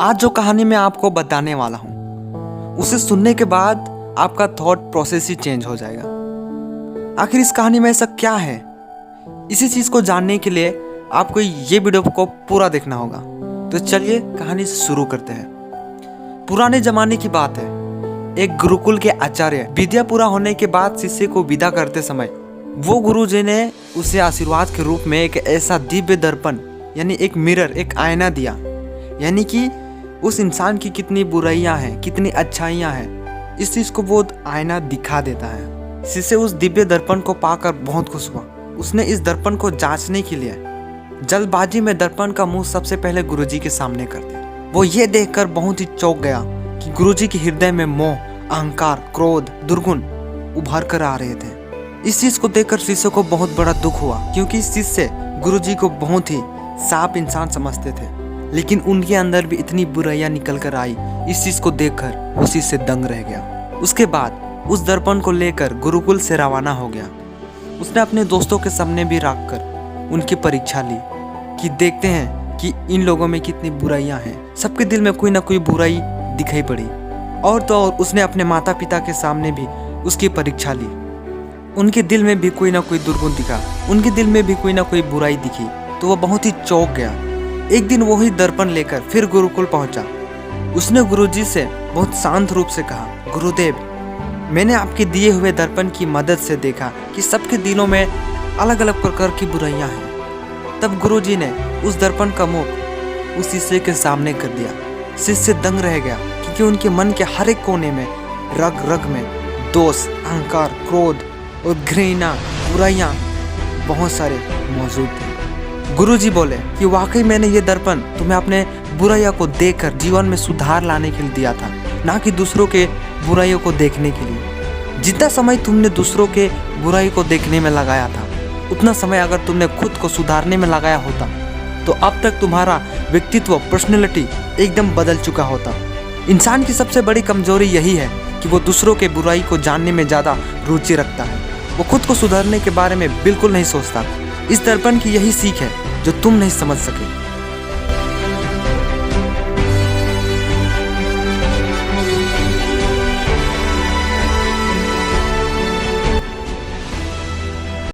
आज जो कहानी मैं आपको बताने वाला हूँ उसे सुनने के बाद आपका थॉट प्रोसेस ही चेंज हो जाएगा। आखिर इस कहानी में ऐसा क्या है, इसी चीज़ को जानने के लिए आपको ये वीडियो को पूरा देखना होगा। तो चलिए कहानी शुरू करते हैं। पुराने जमाने की बात है। एक गुरुकुल के आचार्य विद्या पूरा होने के बाद शिष्य को विदा करते समय वो गुरुजी ने उसे आशीर्वाद के रूप में एक ऐसा दिव्य दर्पण यानी एक मिरर, एक आईना दिया। यानी कि उस इंसान की कितनी बुराइयां हैं, कितनी अच्छाइयां हैं, इस चीज़ को वो आईना दिखा देता है। शिष्य उस दिव्य दर्पण को पाकर बहुत खुश हुआ। उसने इस दर्पण को जांचने के लिए जल्दबाजी में दर्पण का मुंह सबसे पहले गुरुजी के सामने कर दिया। वो ये देखकर बहुत ही चौंक गया कि गुरुजी के हृदय में मोह, अहंकार, क्रोध, दुर्गुण उभर कर आ रहे थे। इस चीज को देखकर शिष्य को बहुत बड़ा दुख हुआ, क्योंकि शिष्य गुरुजी को बहुत ही साफ इंसान समझते थे, लेकिन उनके अंदर भी इतनी बुराइयां निकल कर आई। इस चीज को देखकर वो शिष्य दंग रह गया। उसके बाद उस दर्पण को लेकर गुरुकुल से रवाना हो गया। उसने अपने दोस्तों के सामने भी रखकर उनकी परीक्षा ली कि देखते हैं कि इन लोगों में कितनी बुराइयां हैं। सबके दिल में कोई ना कोई बुराई दिखाई पड़ी। और तो और उसने अपने माता पिता के सामने भी उसकी परीक्षा ली। उनके दिल में भी कोई ना कोई दुर्गुण दिखा, उनके दिल में भी कोई ना कोई बुराई दिखी, तो वह बहुत ही चौंक गया। एक दिन वही दर्पण लेकर फिर गुरुकुल पहुंचा। उसने गुरुजी से बहुत शांत रूप से कहा, गुरुदेव, मैंने आपके दिए हुए दर्पण की मदद से देखा कि सबके दिलों में अलग अलग प्रकार की बुराइयां हैं। तब गुरुजी ने उस दर्पण का मुख उस शिष्य के सामने कर दिया। शिष्य दंग रह गया, क्योंकि उनके मन के हर एक कोने में, रग रग में दोष, अहंकार, क्रोध और घृणा, बुराइयां बहुत सारे मौजूद थे। गुरुजी बोले कि वाकई मैंने ये दर्पण तुम्हें अपने बुराइयों को देखकर जीवन में सुधार लाने के लिए दिया था, ना कि दूसरों के बुराइयों को देखने के लिए। जितना समय तुमने दूसरों के बुराई को देखने में लगाया था, उतना समय अगर तुमने खुद को सुधारने में लगाया होता तो अब तक तुम्हारा व्यक्तित्व, पर्सनैलिटी एकदम बदल चुका होता। इंसान की सबसे बड़ी कमजोरी यही है कि वो दूसरों के बुराई को जानने में ज़्यादा रुचि रखता है। वो खुद को सुधारने के बारे में बिल्कुल नहीं सोचता। इस दर्पण की यही सीख है जो तुम नहीं समझ सके।